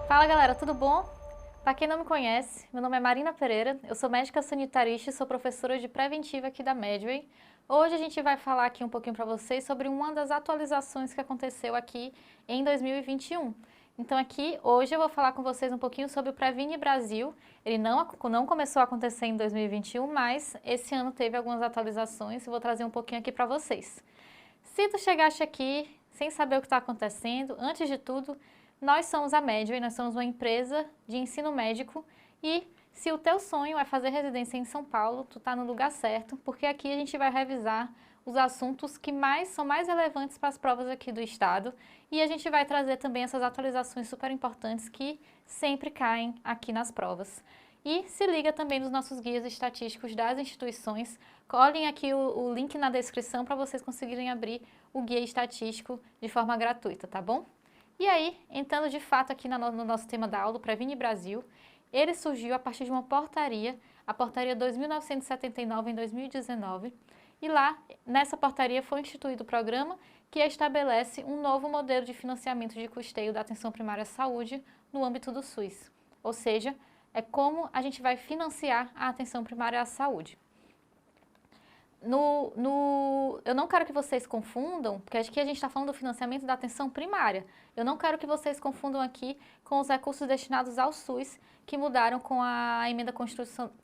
Fala galera, tudo bom? Para quem não me conhece, meu nome é Marina Pereira, eu sou médica sanitarista e sou professora de preventiva aqui da Medway. Hoje a gente vai falar aqui um pouquinho para vocês sobre uma das atualizações que aconteceu aqui em 2021. Então aqui, hoje eu vou falar com vocês um pouquinho sobre o Previne Brasil. Ele não começou a acontecer em 2021, mas esse ano teve algumas atualizações e vou trazer um pouquinho aqui para vocês. Se tu chegaste aqui sem saber o que está acontecendo, antes de tudo, nós somos a Medway, nós somos uma empresa de ensino médico e se o teu sonho é fazer residência em São Paulo, tu está no lugar certo, porque aqui a gente vai revisar os assuntos que são mais relevantes para as provas aqui do estado e a gente vai trazer também essas atualizações super importantes que sempre caem aqui nas provas. E se liga também nos nossos guias estatísticos das instituições. Colhem aqui o link na descrição para vocês conseguirem abrir o guia estatístico de forma gratuita, tá bom? E aí, entrando de fato aqui no nosso tema da aula, o Previne Brasil, ele surgiu a partir de uma portaria, a portaria 2979 em 2019, e lá, nessa portaria, foi instituído o programa que estabelece um novo modelo de financiamento de custeio da atenção primária à saúde no âmbito do SUS, ou seja, é como a gente vai financiar a atenção primária à saúde. Eu não quero que vocês confundam, porque aqui a gente está falando do financiamento da atenção primária. Eu não quero que vocês confundam aqui com os recursos destinados ao SUS, que mudaram com a emenda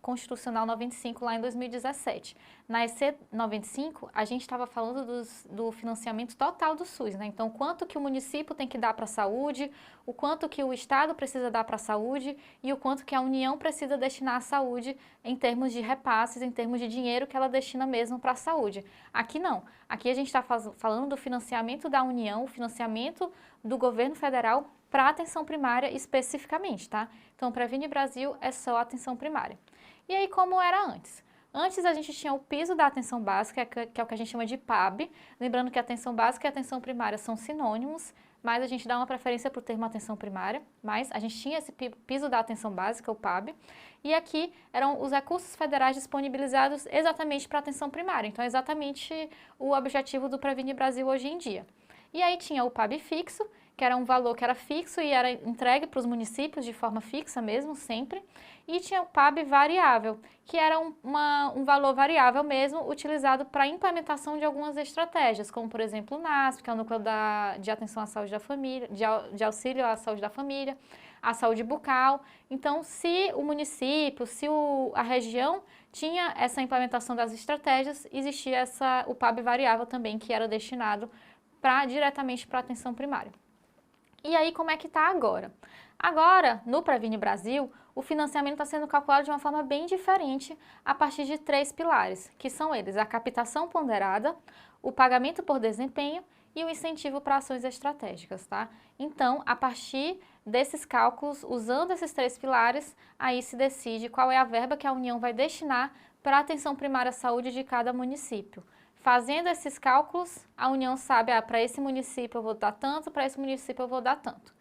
constitucional 95 lá em 2017. Na EC 95, a gente estava falando do financiamento total do SUS, né? Então, quanto que o município tem que dar para a saúde, o quanto que o Estado precisa dar para a saúde e o quanto que a União precisa destinar à saúde em termos de repasses, em termos de dinheiro que ela destina mesmo para a saúde. Aqui não. Aqui a gente está falando do financiamento da União, o financiamento do governo federal para a atenção primária especificamente, tá? Então, o Previne Brasil é só a atenção primária. E aí, como era antes? Antes a gente tinha o piso da atenção básica, que é o que a gente chama de PAB. Lembrando que a atenção básica e a atenção primária são sinônimos, mas a gente dá uma preferência para o termo atenção primária, mas a gente tinha esse piso da atenção básica, o PAB, e aqui eram os recursos federais disponibilizados exatamente para a atenção primária. Então, é exatamente o objetivo do Previne Brasil hoje em dia. E aí tinha o PAB fixo, que era um valor que era fixo e era entregue para os municípios de forma fixa mesmo, sempre. E tinha o PAB variável, que era um valor variável mesmo, utilizado para a implementação de algumas estratégias, como por exemplo o NASF, que é o Núcleo de Atenção à Saúde da Família, de Auxílio à Saúde da Família, a saúde bucal. Então, se o município, a região tinha essa implementação das estratégias, existia o PAB variável também, que era destinado diretamente para a atenção primária. E aí, como é que está agora? Agora, no Previne Brasil, o financiamento está sendo calculado de uma forma bem diferente a partir de 3 pilares, que são eles: a captação ponderada, o pagamento por desempenho e o incentivo para ações estratégicas, tá? Então, a partir desses cálculos, usando esses 3 pilares, aí se decide qual é a verba que a União vai destinar para a atenção primária à saúde de cada município. Fazendo esses cálculos, a União sabe, para esse município eu vou dar tanto, para esse município eu vou dar tanto.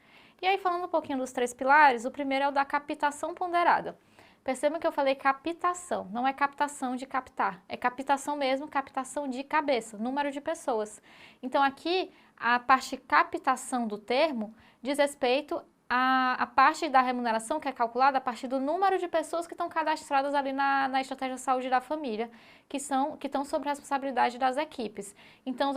E aí, falando um pouquinho dos 3 pilares, o primeiro é o da captação ponderada. Percebam que eu falei captação, não é captação de captar, é captação mesmo, captação de cabeça, número de pessoas. Então, aqui, a parte captação do termo diz respeito a parte da remuneração que é calculada a partir do número de pessoas que estão cadastradas ali na Estratégia de Saúde da Família, que estão sob responsabilidade das equipes. Então,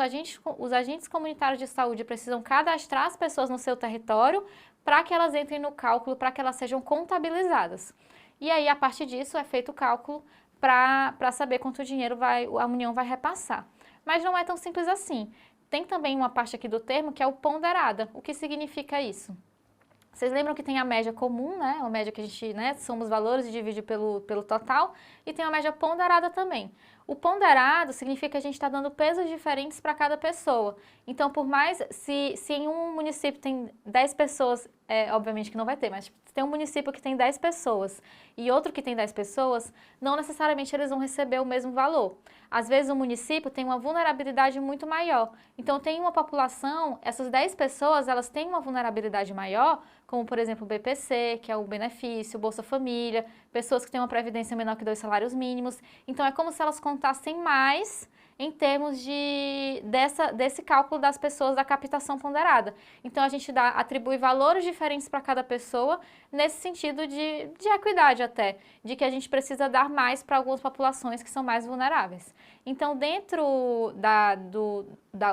os agentes comunitários de saúde precisam cadastrar as pessoas no seu território para que elas entrem no cálculo, para que elas sejam contabilizadas. E aí, a partir disso, é feito o cálculo para saber quanto dinheiro a União vai repassar. Mas não é tão simples assim. Tem também uma parte aqui do termo que é o ponderada. O que significa isso? Vocês lembram que tem a média comum, né? A média que a gente, soma os valores e divide pelo total, e tem a média ponderada também. O ponderado significa que a gente está dando pesos diferentes para cada pessoa. Então, por mais, se em um município tem 10 pessoas, obviamente que não vai ter, mas se tem um município que tem 10 pessoas e outro que tem 10 pessoas, não necessariamente eles vão receber o mesmo valor. Às vezes o município tem uma vulnerabilidade muito maior. Então, tem uma população, essas 10 pessoas, elas têm uma vulnerabilidade maior, como por exemplo o BPC, que é o benefício, Bolsa Família, pessoas que têm uma previdência menor que 2 salários mínimos. Então, é como se elas contassem mais em termos desse cálculo das pessoas da captação ponderada. Então, a gente atribui valores diferentes para cada pessoa, nesse sentido de equidade até, de que a gente precisa dar mais para algumas populações que são mais vulneráveis. Então, dentro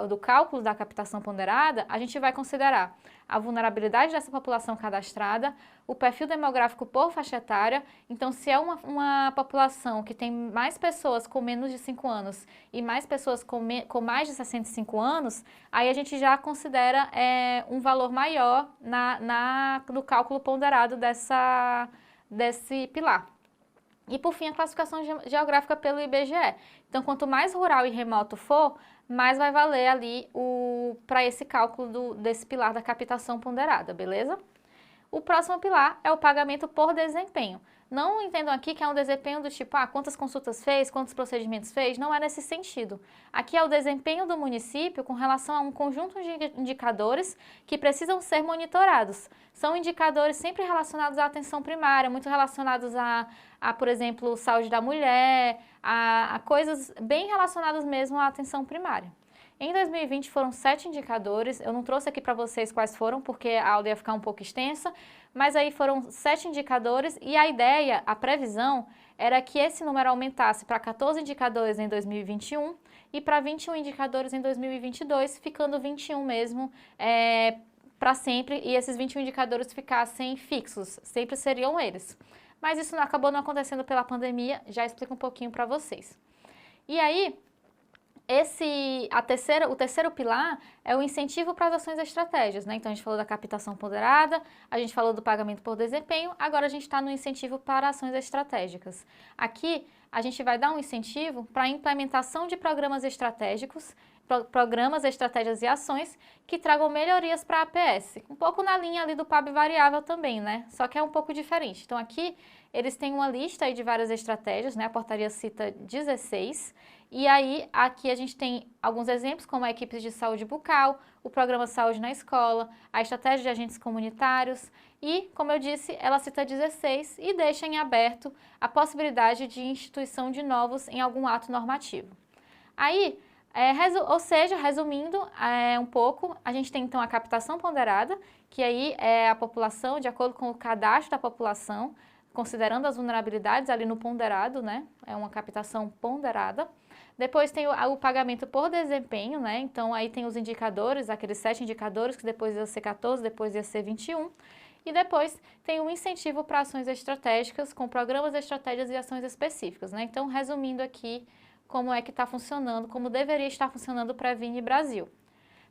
do cálculo da captação ponderada, a gente vai considerar a vulnerabilidade dessa população cadastrada, o perfil demográfico por faixa etária. Então, se é uma população que tem mais pessoas com menos de 5 anos e mais pessoas com mais de 65 anos, aí a gente já considera um valor maior no cálculo ponderado desse pilar. E, por fim, a classificação geográfica pelo IBGE. Então, quanto mais rural e remoto for, mais vai valer ali para esse cálculo desse pilar da captação ponderada, beleza? O próximo pilar é o pagamento por desempenho. Não entendam aqui que é um desempenho do tipo, quantas consultas fez, quantos procedimentos fez, não é nesse sentido. Aqui é o desempenho do município com relação a um conjunto de indicadores que precisam ser monitorados. São indicadores sempre relacionados à atenção primária, muito relacionados por exemplo, saúde da mulher, a coisas bem relacionadas mesmo à atenção primária. Em 2020 foram 7 indicadores, eu não trouxe aqui para vocês quais foram, porque a aula ia ficar um pouco extensa, mas aí foram 7 indicadores e a ideia, a previsão, era que esse número aumentasse para 14 indicadores em 2021 e para 21 indicadores em 2022, ficando 21 mesmo para sempre, e esses 21 indicadores ficassem fixos, sempre seriam eles. Mas isso acabou não acontecendo pela pandemia, já explico um pouquinho para vocês. E aí, o terceiro pilar é o incentivo para as ações e estratégias, né? Então, a gente falou da captação ponderada, a gente falou do pagamento por desempenho, agora a gente está no incentivo para ações estratégicas. Aqui, a gente vai dar um incentivo para a implementação de programas estratégicos, programas, estratégias e ações que tragam melhorias para a APS. Um pouco na linha ali do PAB variável também, né? Só que é um pouco diferente. Então, aqui, eles têm uma lista aí de várias estratégias, né? A portaria cita 16. E aí, aqui a gente tem alguns exemplos, como a equipe de saúde bucal, o programa Saúde na Escola, a estratégia de agentes comunitários e, como eu disse, ela cita 16 e deixa em aberto a possibilidade de instituição de novos em algum ato normativo. Aí, ou seja, resumindo um pouco, a gente tem então a captação ponderada, que aí é a população, de acordo com o cadastro da população, considerando as vulnerabilidades ali no ponderado, né? É uma captação ponderada. Depois tem o pagamento por desempenho, né? Então, aí tem os indicadores, aqueles 7 indicadores, que depois ia ser 14, depois ia ser 21. E depois tem o incentivo para ações estratégicas, com programas, estratégias e ações específicas, né? Então, resumindo aqui como é que está funcionando, como deveria estar funcionando o Previne Brasil.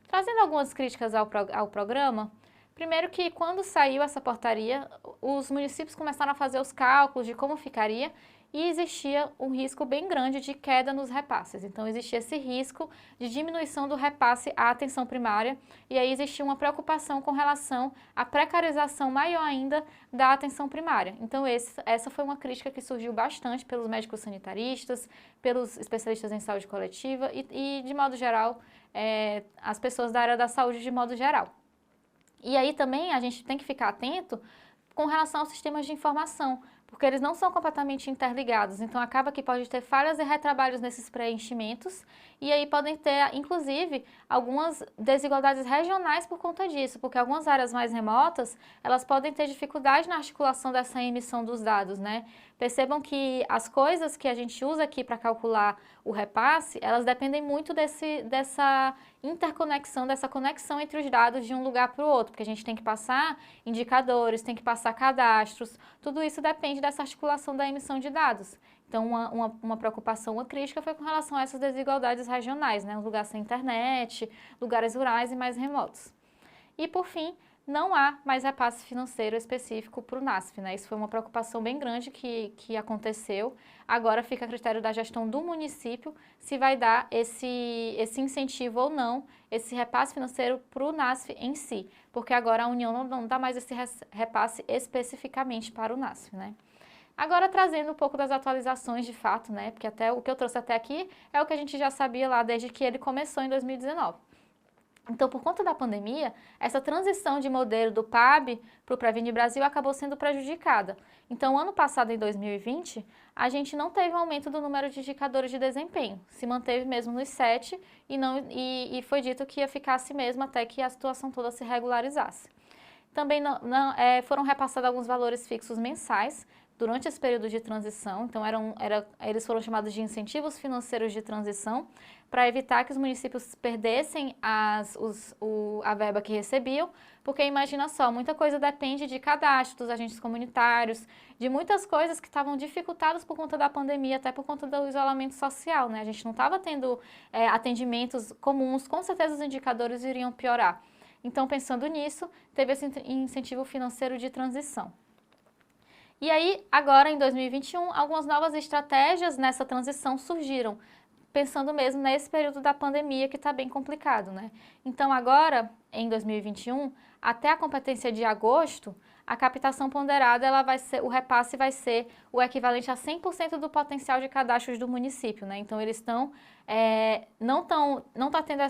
Trazendo algumas críticas ao programa, primeiro que quando saiu essa portaria, os municípios começaram a fazer os cálculos de como ficaria e existia um risco bem grande de queda nos repasses. Então, existia esse risco de diminuição do repasse à atenção primária e aí existia uma preocupação com relação à precarização maior ainda da atenção primária. Então, essa foi uma crítica que surgiu bastante pelos médicos sanitaristas, pelos especialistas em saúde coletiva e de modo geral, as pessoas da área da saúde de modo geral. E aí também a gente tem que ficar atento com relação aos sistemas de informação, porque eles não são completamente interligados, então acaba que pode ter falhas e retrabalhos nesses preenchimentos, e aí podem ter, inclusive, algumas desigualdades regionais por conta disso, porque algumas áreas mais remotas, elas podem ter dificuldade na articulação dessa emissão dos dados, né? Percebam que as coisas que a gente usa aqui para calcular o repasse, elas dependem muito dessa interconexão, dessa conexão entre os dados de um lugar para o outro, porque a gente tem que passar indicadores, tem que passar cadastros, tudo isso depende dessa articulação da emissão de dados. Então, uma preocupação, uma crítica foi com relação a essas desigualdades regionais, né? Um lugar sem internet, lugares rurais e mais remotos. E, por fim, não há mais repasse financeiro específico para o NASF, né? Isso foi uma preocupação bem grande que aconteceu. Agora fica a critério da gestão do município se vai dar esse incentivo ou não, esse repasse financeiro para o NASF em si, porque agora a União não dá mais esse repasse especificamente para o NASF, né? Agora trazendo um pouco das atualizações de fato, né? Porque até o que eu trouxe até aqui é o que a gente já sabia lá desde que ele começou em 2019. Então, por conta da pandemia, essa transição de modelo do PAB para o Previne Brasil acabou sendo prejudicada. Então, ano passado, em 2020, a gente não teve um aumento do número de indicadores de desempenho, se manteve mesmo nos 7 e foi dito que ia ficar assim mesmo até que a situação toda se regularizasse. Também foram repassados alguns valores fixos mensais durante esse período de transição, então eles foram chamados de incentivos financeiros de transição, para evitar que os municípios perdessem a verba que recebiam, porque imagina só, muita coisa depende de cadastro dos agentes comunitários, de muitas coisas que estavam dificultadas por conta da pandemia, até por conta do isolamento social, né? A gente não estava tendo atendimentos comuns, com certeza os indicadores iriam piorar. Então, pensando nisso, teve esse incentivo financeiro de transição. E aí, agora em 2021, algumas novas estratégias nessa transição surgiram, pensando mesmo nesse período da pandemia que está bem complicado, né? Então, agora, em 2021, até a competência de agosto, a captação ponderada, o repasse vai ser o equivalente a 100% do potencial de cadastros do município, né? Então, eles não está tendo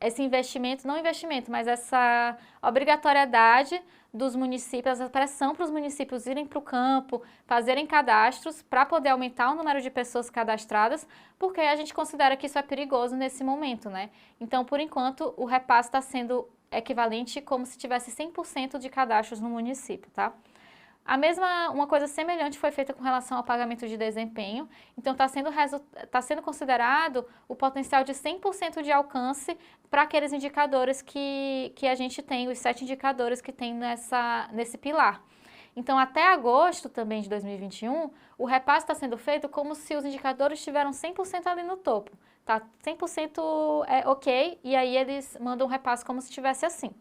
esse investimento, não investimento, mas essa obrigatoriedade dos municípios, essa pressão para os municípios irem para o campo, fazerem cadastros para poder aumentar o número de pessoas cadastradas, porque a gente considera que isso é perigoso nesse momento, né? Então, por enquanto, o repasse está sendo equivalente como se tivesse 100% de cadastros no município, tá? Uma coisa semelhante foi feita com relação ao pagamento de desempenho, então está sendo considerado o potencial de 100% de alcance para aqueles indicadores que a gente tem, os 7 indicadores que tem nesse pilar. Então, até agosto também de 2021, o repasse está sendo feito como se os indicadores estiveram 100% ali no topo, tá? 100% ok, e aí eles mandam um repasse como se estivesse assim.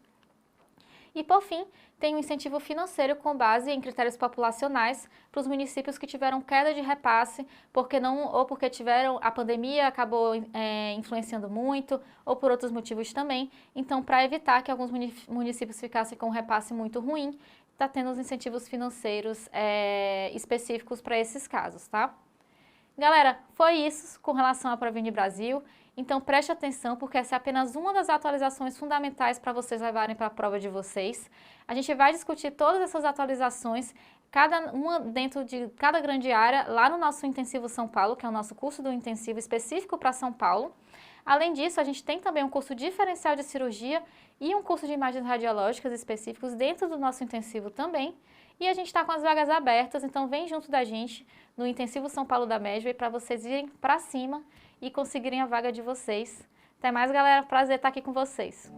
E, por fim, tem um incentivo financeiro com base em critérios populacionais para os municípios que tiveram queda de repasse, porque a pandemia acabou influenciando muito, ou por outros motivos também. Então, para evitar que alguns municípios ficassem com um repasse muito ruim, está tendo os incentivos financeiros específicos para esses casos, tá? Galera, foi isso com relação à Previne Brasil. Então preste atenção, porque essa é apenas uma das atualizações fundamentais para vocês levarem para a prova de vocês. A gente vai discutir todas essas atualizações, cada uma dentro de cada grande área, lá no nosso Intensivo São Paulo, que é o nosso curso do intensivo específico para São Paulo. Além disso, a gente tem também um curso diferencial de cirurgia e um curso de imagens radiológicas específicos dentro do nosso intensivo também. E a gente está com as vagas abertas, então vem junto da gente no Intensivo São Paulo da Medway para vocês irem para cima e conseguirem a vaga de vocês. Até mais, galera. Prazer estar aqui com vocês.